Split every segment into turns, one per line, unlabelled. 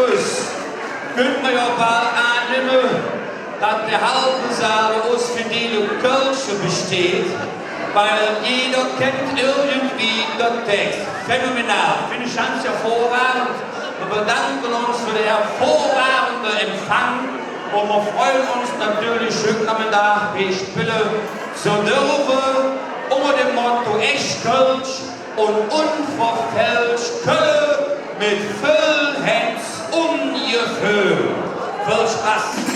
aus, könnte man ja bald annehmen, dass der halbe Saal aus Fidele Kölsche besteht, weil jeder kennt irgendwie den Text. Phänomenal, finde ich ganz hervorragend. Wir bedanken uns für den hervorragenden Empfang und wir freuen uns natürlich, heute Nachmittag, wie ich spiele, zu dürfen, unter dem Motto echt Kölsch und unverfälscht Köln mit viel Herz ungefähr. Viel Spaß!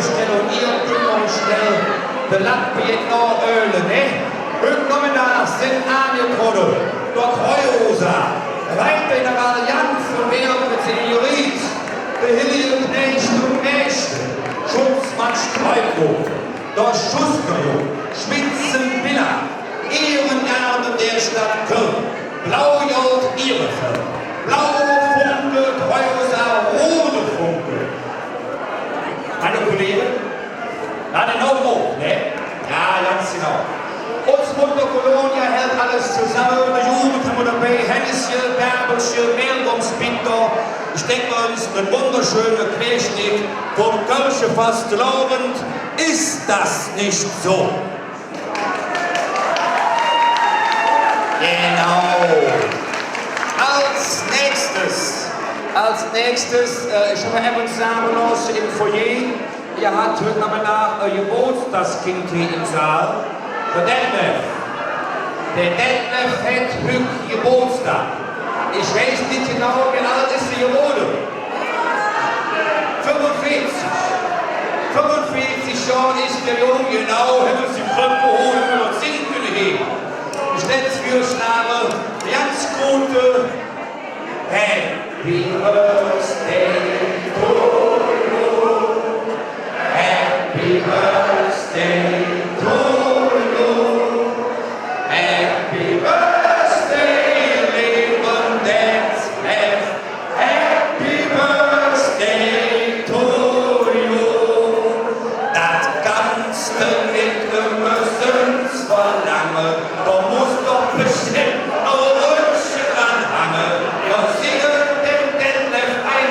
bestellen und ihr könnt noch schnell de Landprojekt noch ölen, ne? Heute Nachmittag sind angetroffen, dort Heurosa, Reiter in der Allianz und Werke Seniorit, Behillige Knecht und Knechte, Schutzmann Streithof, dort Schussgeruch, Spitzenbiller, Ehrengarde der Stadt Köln, Blaujod Ihrefeld, Blaue Funke, Heurosa, Rote Funke. Meine Kollegen, na den Aufruf, ne? Ja, ganz genau. Ortsmutter Kolonia hält alles zusammen. Die Jugend haben wir dabei. Hennische, Bärbelsche, Mehlgumspinter. Ich denke mal, das ist ein wunderschöner Querschnitt vom Kölsche Fastelavend. Ist das nicht so? Genau. Als nächstes, ich habe eben zusammen im Foyer. Ihr habt heute Nachmittag ein Geburtstagskind hier im Saal. Der Detlef. Der Detlef hat heute Geburtstag. Ich weiß nicht genau, wie alt ist er geworden. 45. 45 Jahre ist der Junge, genau, hätte sie Kröpfe holen und singen können hier. Ich nenne es für Schnabel, ganz gute Happy Birthday to you. Happy Birthday to you. Happy Birthday, lieben Detlef. Happy Birthday to you. Das Ganze mit müssen verlangen, da muss doch bestimmt noch Rötchen anhangen. Ja, singen dem Detlef ein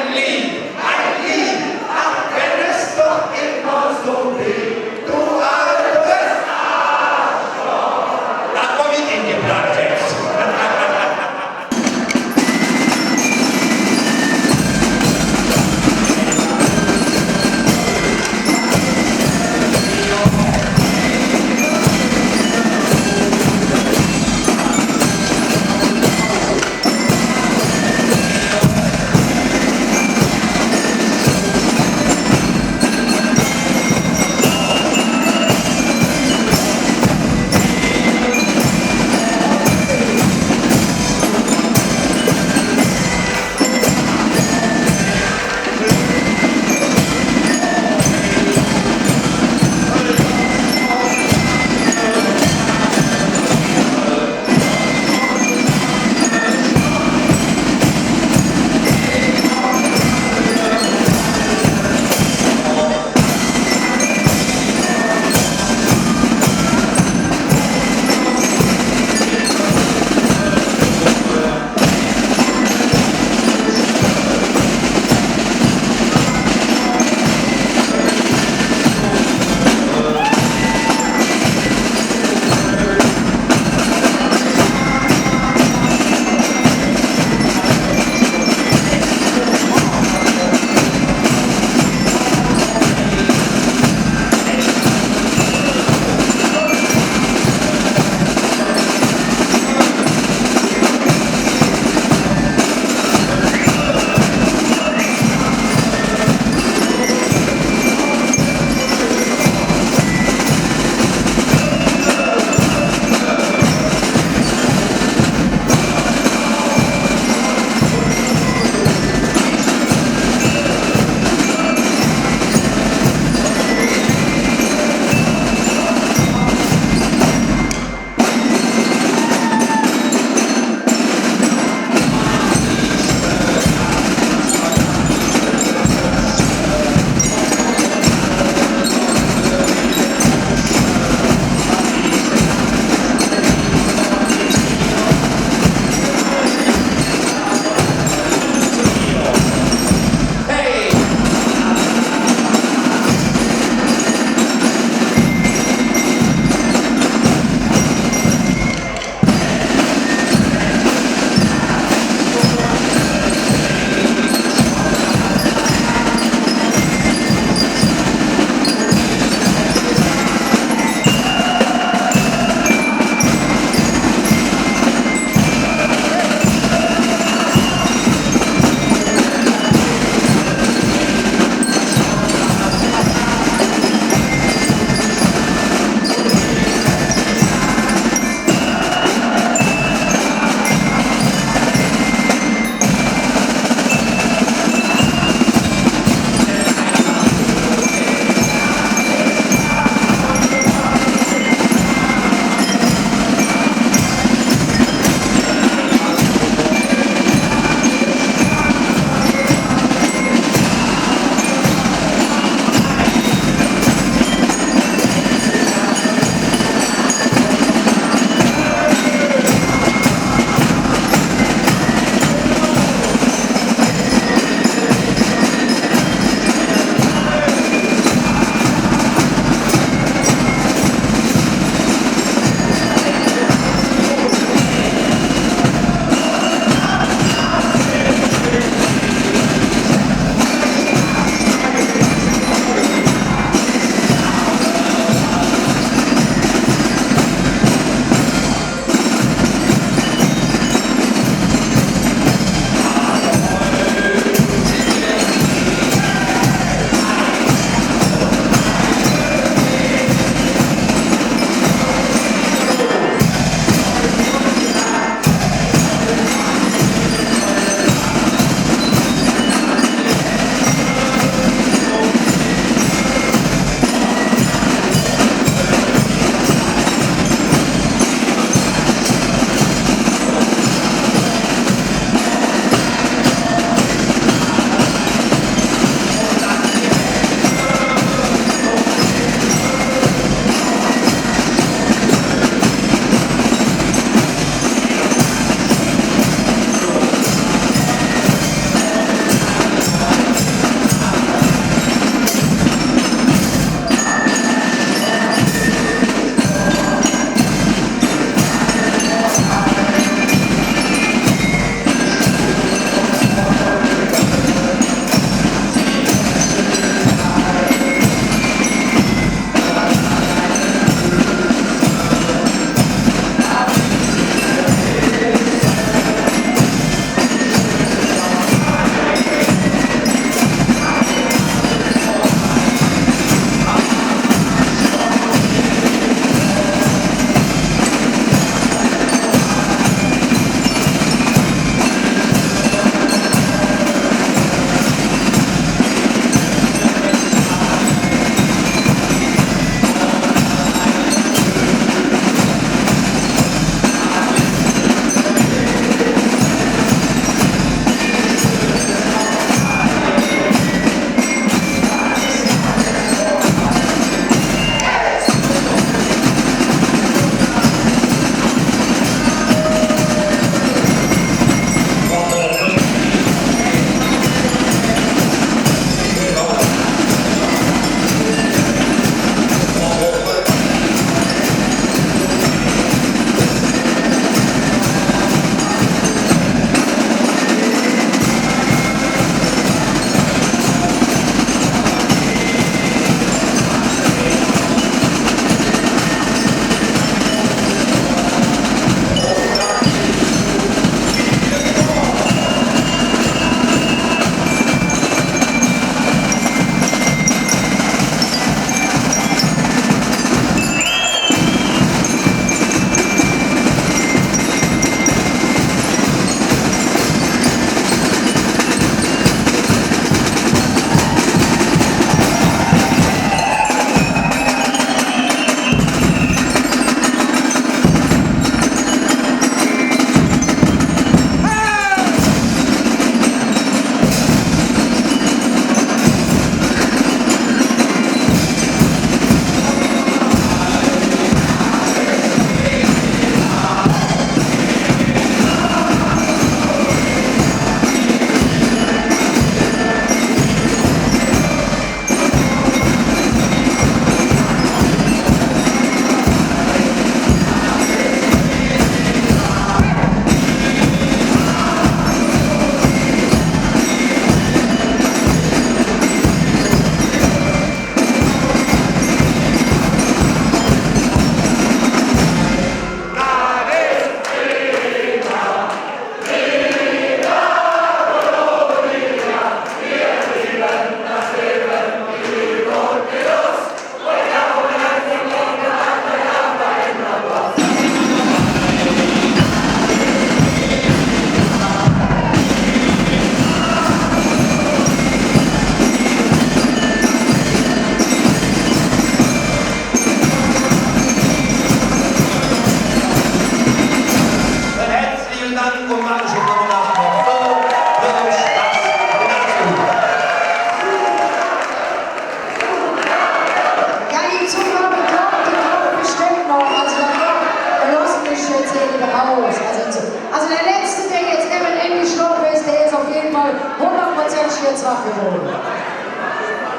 hundertprozentig jetzt wach geworden.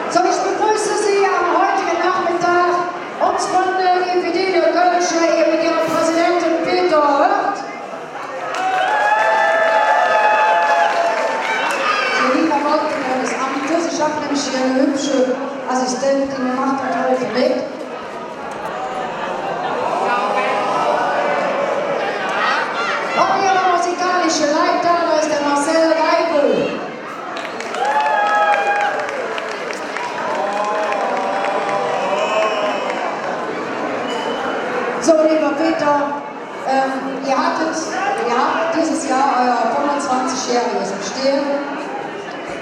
So, ich begrüße Sie am heutigen Nachmittag uns von der EPD der Kölsche, hier mit Ihrem Präsidenten Peter Hört. Sie lieber Leute des Amtes, ich habe nämlich hier eine hübsche Assistentin, die mir macht das heute mit. Und Ihre musikalische Leiter, da ist der Marcel Geibel. So, lieber Peter, ihr habt dieses Jahr euer 25-jähriges Bestehen.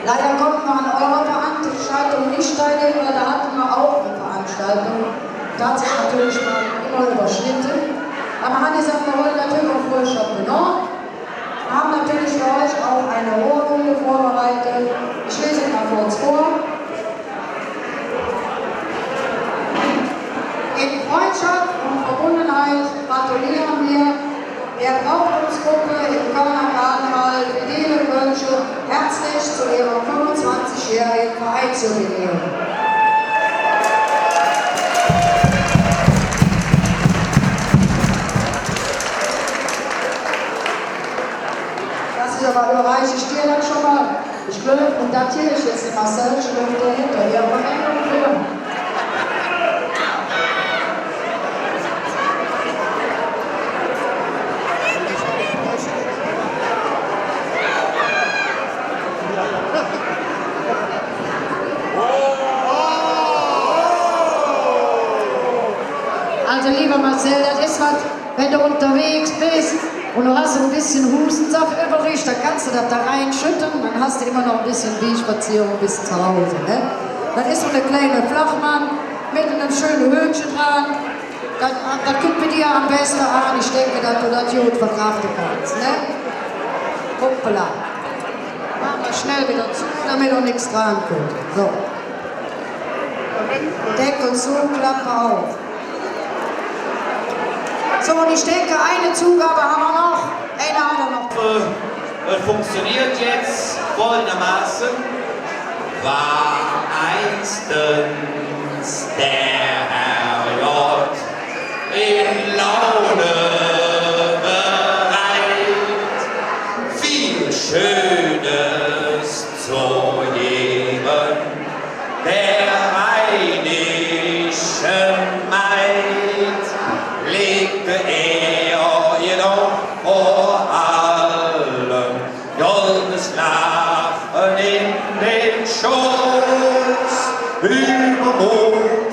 Leider konnten wir an eurer Veranstaltung nicht teilnehmen, weil da hatten wir auch eine Veranstaltung. Da hat sich natürlich mal immer überschnitten. Aber Hannes hat wir wollen natürlich auch Frühstück genommen. Wir haben natürlich für euch auch eine Urkunde vorbereitet. Ich lese mal kurz vor. In Freundschaft und Verbundenheit gratulieren wir der Brauchtumsgruppe im Kölner Karneval Fidele Kölsche herzlich zu ihrem 25-jährigen Vereinsjubiläum. Das ist aber überreiche ich dir dann schon mal. Ich glaube, und das hier ist jetzt die Marcel, ich glaube, der hinterher war ein Also lieber Marcel, das ist was, wenn du unterwegs bist und du hast so ein bisschen Hustensaft übrig, dann kannst du das da reinschütten, dann hast du immer noch ein bisschen Wegspazierung bis zu Hause. Ne? Das ist so eine kleine Flachmann mit einem schönen Höhnchen dran. Das kommt bei dir am besten an. Ich denke, dass du das gut verkraften kannst. Ne? Hoppala. Mach mal schnell wieder zu, damit auch nichts dran kommt. So. Deckel zu, Klappe auf. So, und ich denke, eine Zugabe haben wir noch. Eine haben wir noch.
Es funktioniert jetzt folgendermaßen. War einstens der Herr J. in Laune bereit, viel Schönes zu geben, der rheinischen Maid legte er jedoch vor allem goldenes Lachen in den Schoß, Übermut